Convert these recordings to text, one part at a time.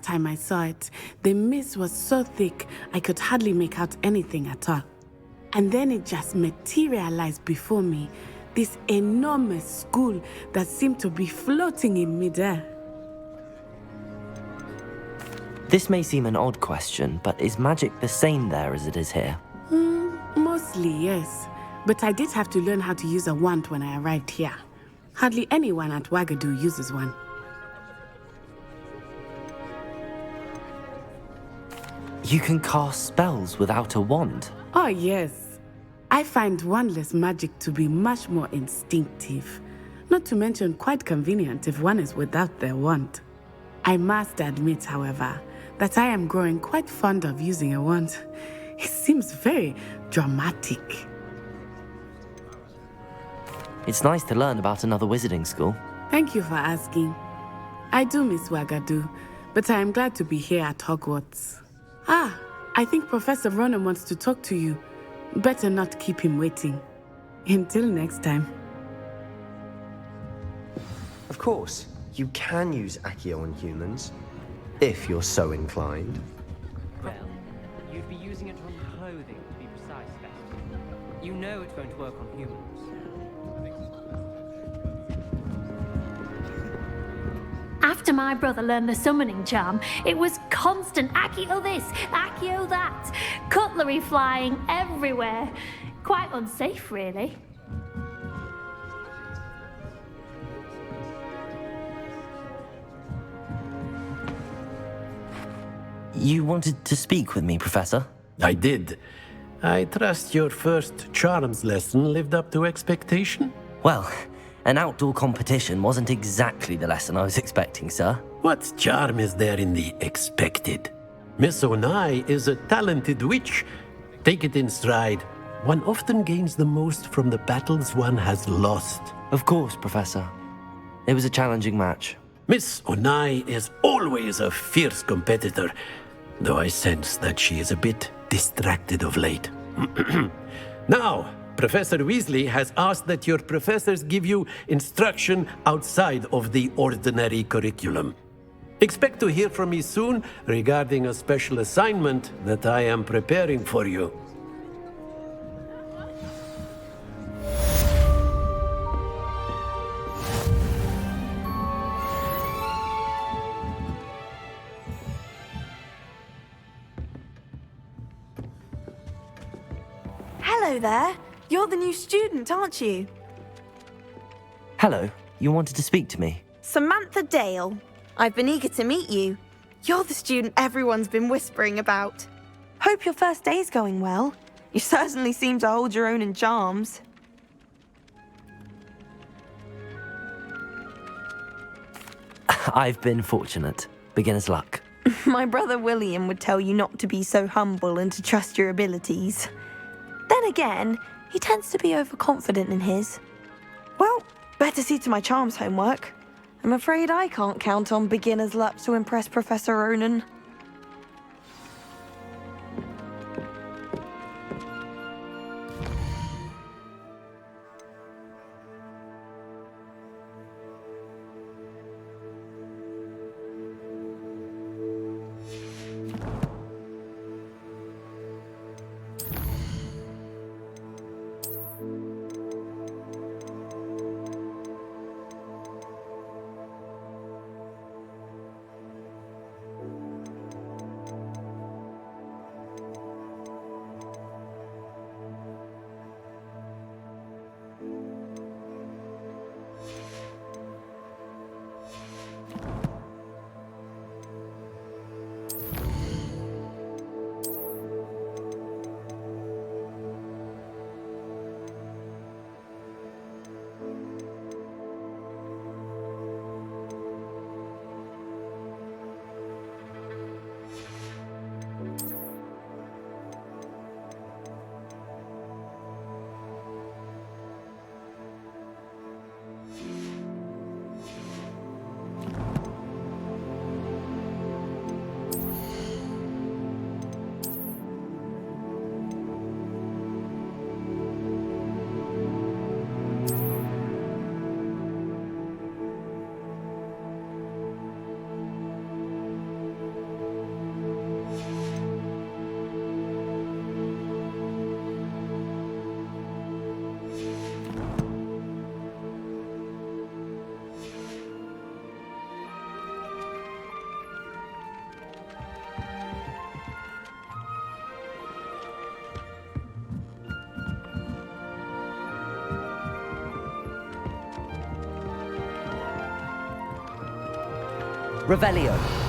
time I saw it, the mist was so thick I could hardly make out anything at all. And then it just materialized before me, this enormous school that seemed to be floating in midair. This may seem an odd question, but is magic the same there as it is here? Mostly, yes. But I did have to learn how to use a wand when I arrived here. Hardly anyone at Wagadu uses one. You can cast spells without a wand? Oh, yes. I find wandless magic to be much more instinctive. Not to mention quite convenient if one is without their wand. I must admit, however, that I am growing quite fond of using a wand. It seems very dramatic. It's nice to learn about another wizarding school. Thank you for asking. I do miss Wagadu, but I am glad to be here at Hogwarts. I think Professor Ronan wants to talk to you. Better not keep him waiting. Until next time. Of course, you can use Accio on humans, if you're so inclined. Well, you'd be using it on clothing, to be precise, Beth. You know it won't work on humans. After my brother learned the summoning charm, it was constant Accio this, Accio that. Cutlery flying everywhere. Quite unsafe, really. You wanted to speak with me, Professor? I did. I trust your first charms lesson lived up to expectation? Well, an outdoor competition wasn't exactly the lesson I was expecting, sir. What charm is there in the expected? Miss Onai is a talented witch. Take it in stride. One often gains the most from the battles one has lost. Of course, Professor. It was a challenging match. Miss Onai is always a fierce competitor, though I sense that she is a bit distracted of late. Now, Professor Weasley has asked that your professors give you instruction outside of the ordinary curriculum. Expect to hear from me soon regarding a special assignment that I am preparing for you. Hello there. You're the new student, aren't you? Hello, you wanted to speak to me? Samantha Dale. I've been eager to meet you. You're the student everyone's been whispering about. Hope your first day's going well. You certainly seem to hold your own in charms. I've been fortunate. Beginner's luck. My brother William would tell you not to be so humble and to trust your abilities. Then again, he tends to be overconfident in his. Well, better see to my charms homework. I'm afraid I can't count on beginner's luck to impress Professor Ronan. Revelio.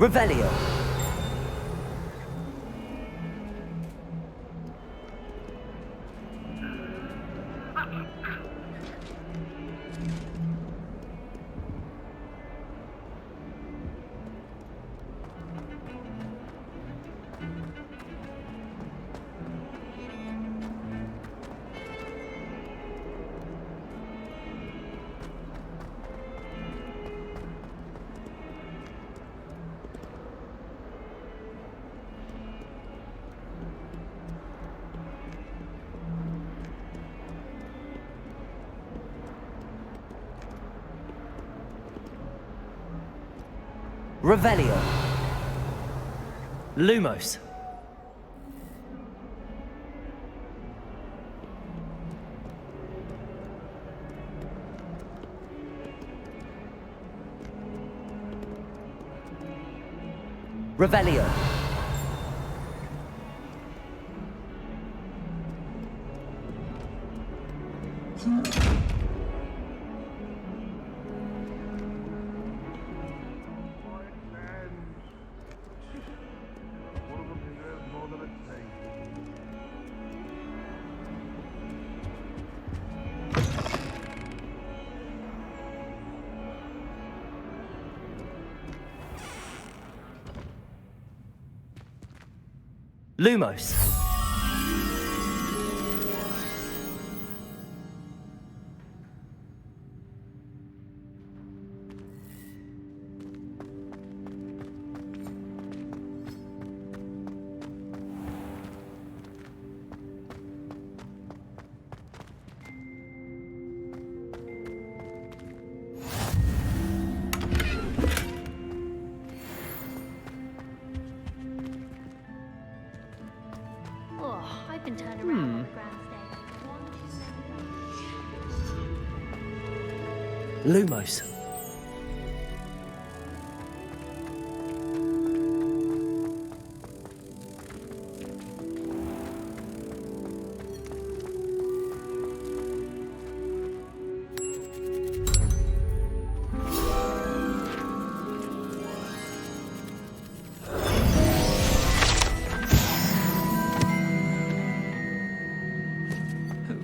Revelio. Revelio. Lumos. Revelio. Lumos. I've been turned around on the grand stage. Lumos.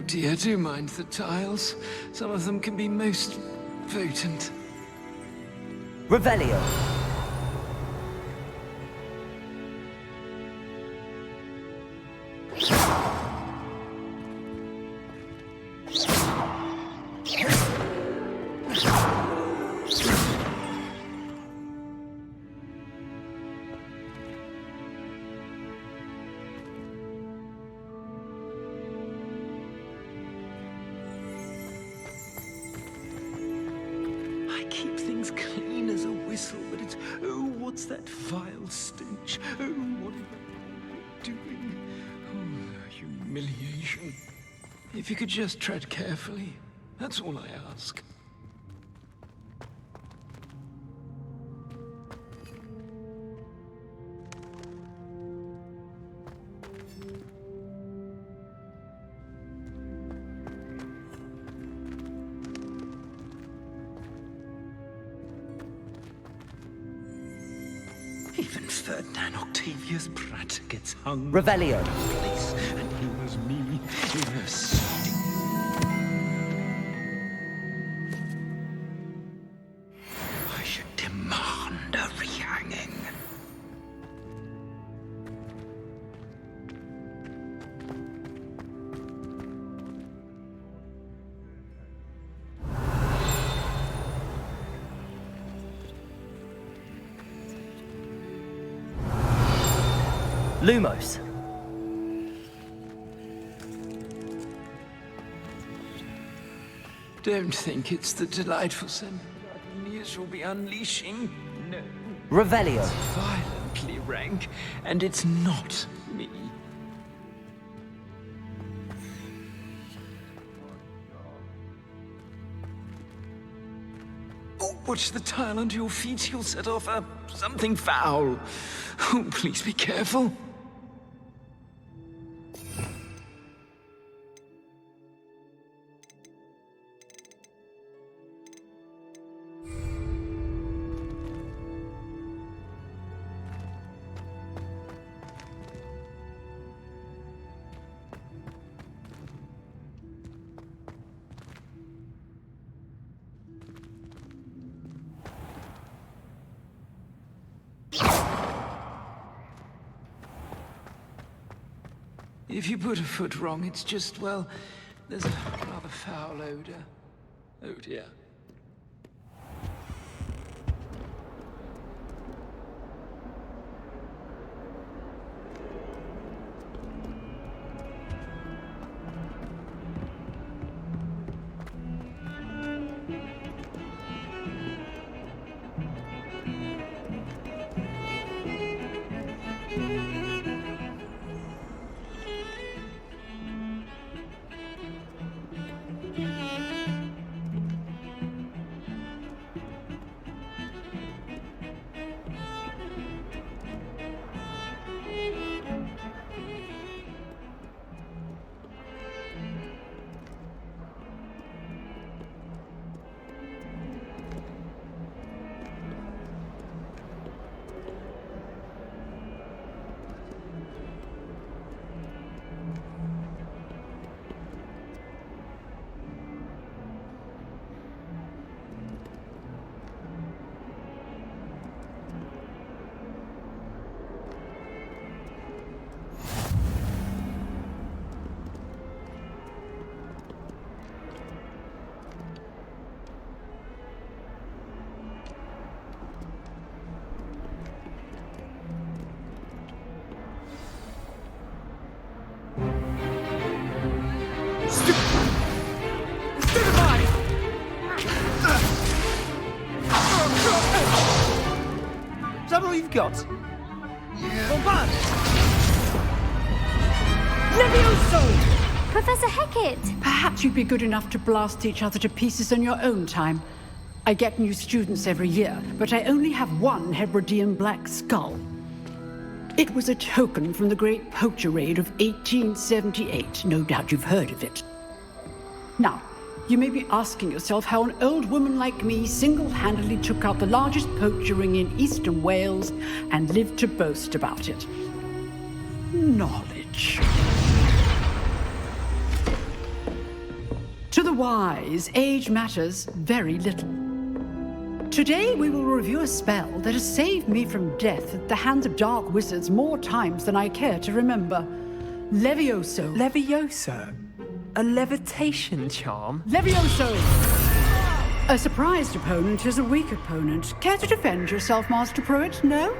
Dear, do mind the tiles. Some of them can be most potent. Revelio. If you could just tread carefully, that's all I ask. Even Ferdinand Octavius Pratt gets hung. Revelio. Place, and he was me in a sting. I should demand a rehanging. Lumos. Don't think it's the delightful symphonies you'll be unleashing. No. Revelio. It's violently rank, and it's not me. Oh, watch the tile under your feet. You'll set off something foul. Oh, please be careful. If you put a foot wrong, it's just, well, there's a rather foul odor. Oh dear. Is that all you've got? Bombard! Levioso! Professor Hecat! Perhaps you'd be good enough to blast each other to pieces in your own time. I get new students every year, but I only have one Hebridean black skull. It was a token from the Great Poacher Raid of 1878. No doubt you've heard of it. Now, you may be asking yourself how an old woman like me single-handedly took out the largest poacher ring in eastern Wales and lived to boast about it. Knowledge. To the wise, age matters very little. Today we will review a spell that has saved me from death at the hands of dark wizards more times than I care to remember. Levioso. Levioso? A levitation charm? Levioso! A surprised opponent is a weak opponent. Care to defend yourself, Master Pruitt? No?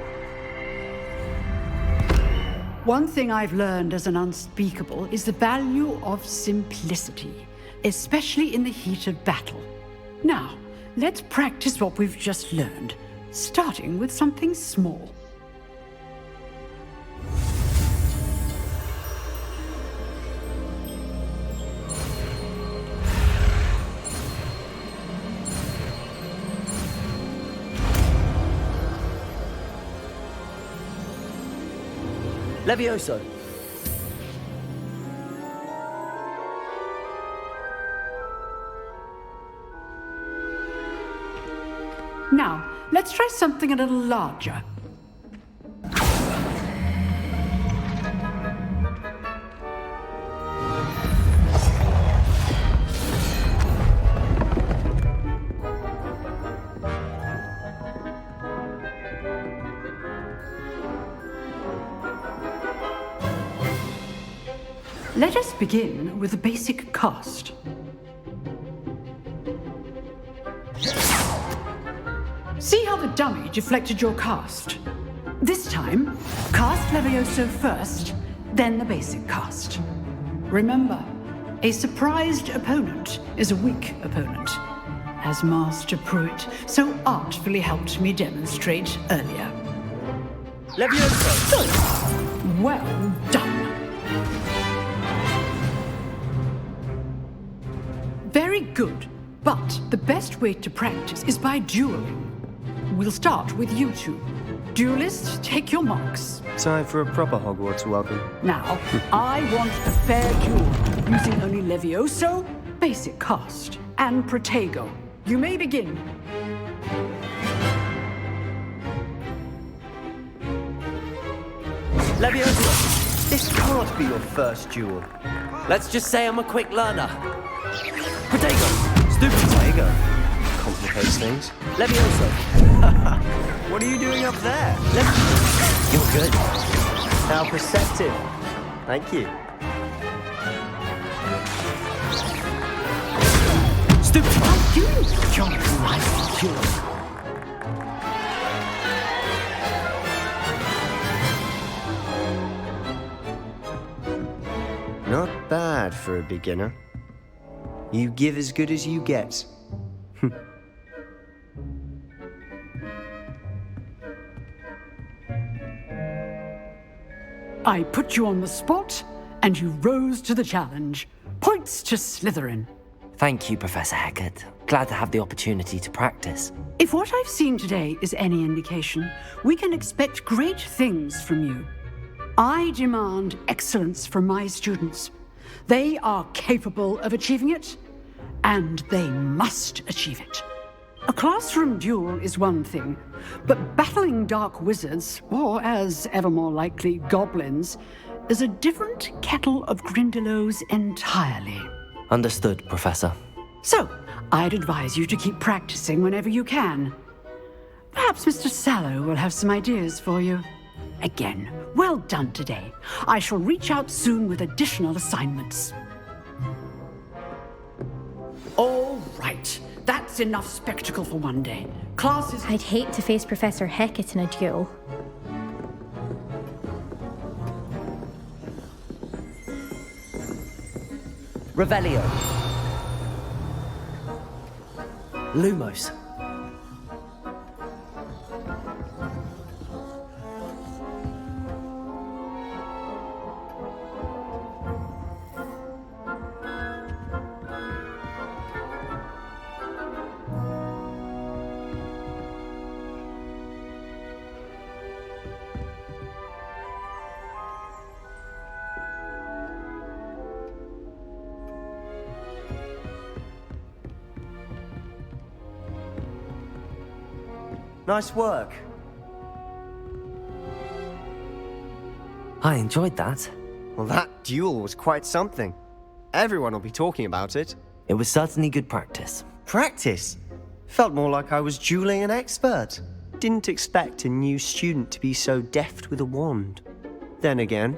One thing I've learned as an unspeakable is the value of simplicity, especially in the heat of battle. Now, let's practice what we've just learned, starting with something small. Levioso! Now, let's try something a little larger. Let us begin with the basic cast. See how the dummy deflected your cast? This time, cast Levioso first, then the basic cast. Remember, a surprised opponent is a weak opponent, as Master Pruitt so artfully helped me demonstrate earlier. Levioso! Good. Well done. Very good, but the best way to practice is by dueling. We'll start with you two. Duelists, take your marks. Time for a proper Hogwarts welcome. Now, I want a fair duel, using only Levioso, basic cast, and Protego. You may begin. Levioso! This can't be your first duel. Let's just say I'm a quick learner. Protego! Stupid Protego. Complicates things. Levioso! What are you doing up there? You're good. How perceptive. Thank you. Stupid! I'm doing the job nice duel. Not bad for a beginner. You give as good as you get. I put you on the spot, and you rose to the challenge. Points to Slytherin. Thank you, Professor Hecat. Glad to have the opportunity to practice. If what I've seen today is any indication, we can expect great things from you. I demand excellence from my students. They are capable of achieving it, and they must achieve it. A classroom duel is one thing, but battling dark wizards, or as ever more likely, goblins, is a different kettle of Grindylows entirely. Understood, Professor. So, I'd advise you to keep practicing whenever you can. Perhaps Mr. Sallow will have some ideas for you. Again, well done today. I shall reach out soon with additional assignments. All right. That's enough spectacle for one day. Classes... I'd hate to face Professor Hecat in a duel. Revelio. Lumos. Nice work. I enjoyed that. Well, that duel was quite something. Everyone will be talking about it. It was certainly good practice. Practice? Felt more like I was dueling an expert. Didn't expect a new student to be so deft with a wand. Then again,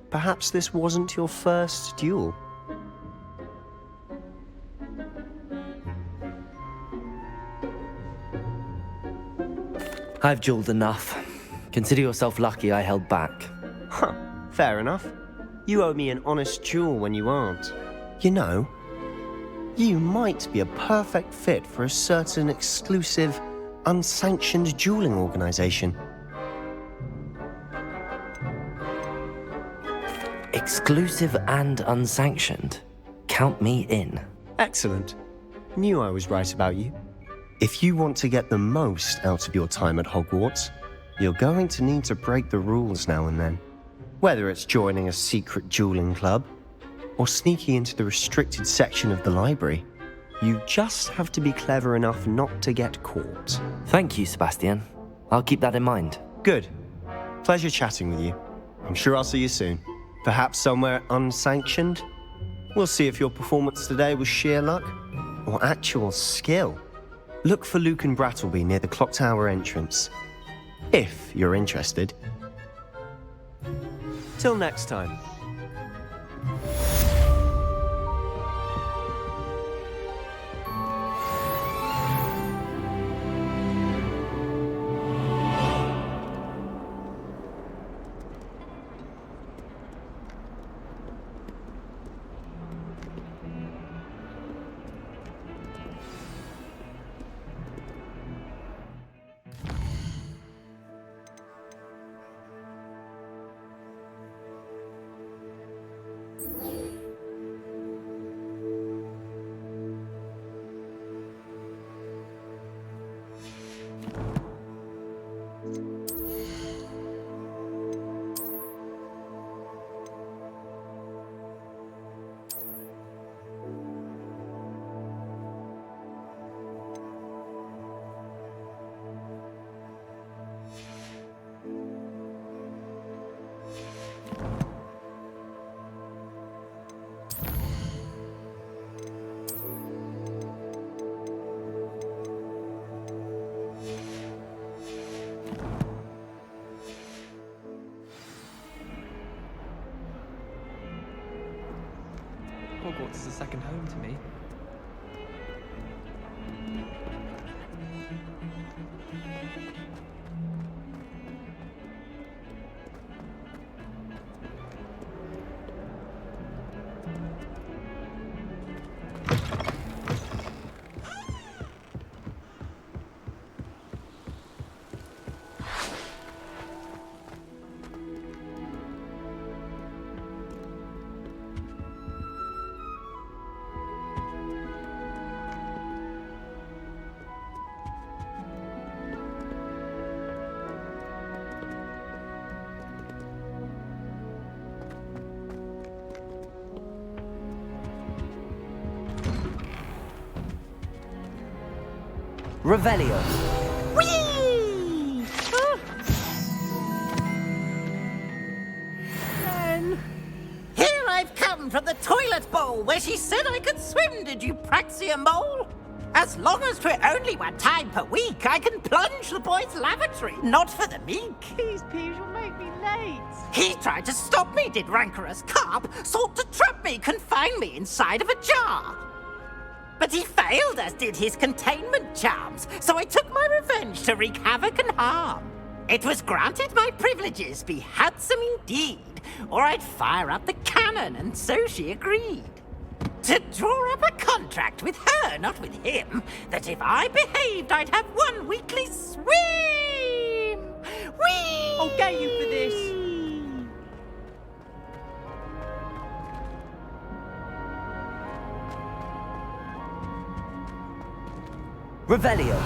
perhaps this wasn't your first duel. I've dueled enough. Consider yourself lucky I held back. Huh, fair enough. You owe me an honest duel when you aren't. You know, you might be a perfect fit for a certain exclusive, unsanctioned dueling organization. Exclusive and unsanctioned. Count me in. Excellent. Knew I was right about you. If you want to get the most out of your time at Hogwarts, you're going to need to break the rules now and then. Whether it's joining a secret dueling club or sneaking into the restricted section of the library, you just have to be clever enough not to get caught. Thank you, Sebastian. I'll keep that in mind. Good. Pleasure chatting with you. I'm sure I'll see you soon. Perhaps somewhere unsanctioned? We'll see if your performance today was sheer luck or actual skill. Look for Luke and Brattleby near the clock tower entrance, if you're interested. Till next time. Hogwarts is a second home to me. Revelio. Whee! Here I've come from the toilet bowl where she said I could swim, did you praxia mole? As long as 'twere only one time per week, I can plunge the boy's lavatory, not for the meek. Please, Peeves, you'll make me late. He tried to stop me, did rancorous carp, sought to trap me, confine me inside of a jar. But he failed, as did his containment charms, so I took my revenge to wreak havoc and harm. It was granted my privileges be handsome indeed, or I'd fire up the cannon, and so she agreed. To draw up a contract with her, not with him, that if I behaved, I'd have one weekly swim! Whee! I'll get you for this. Revelio.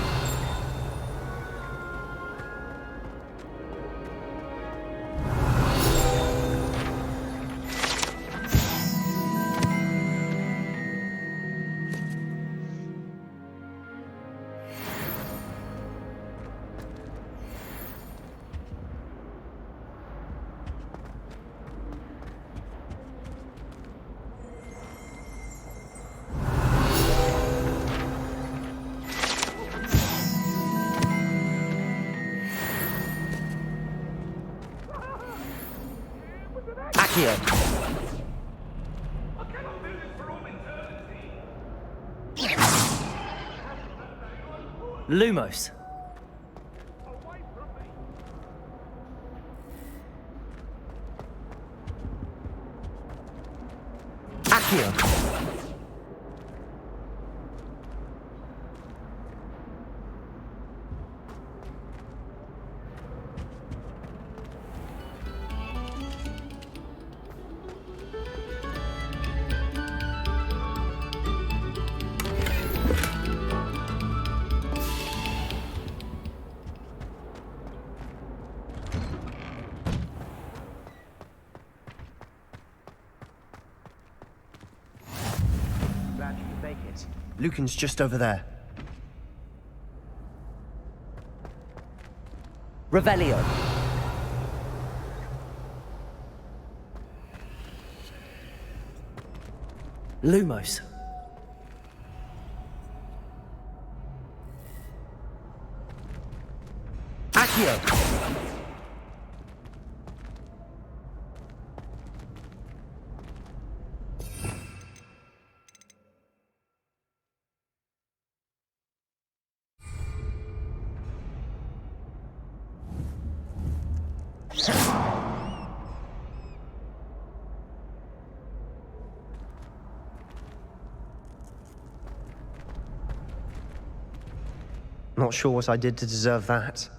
Accio. Lumos. Accio. take it. Lucan's just over there. Revelio. Lumos. Accio. Not sure what I did to deserve that.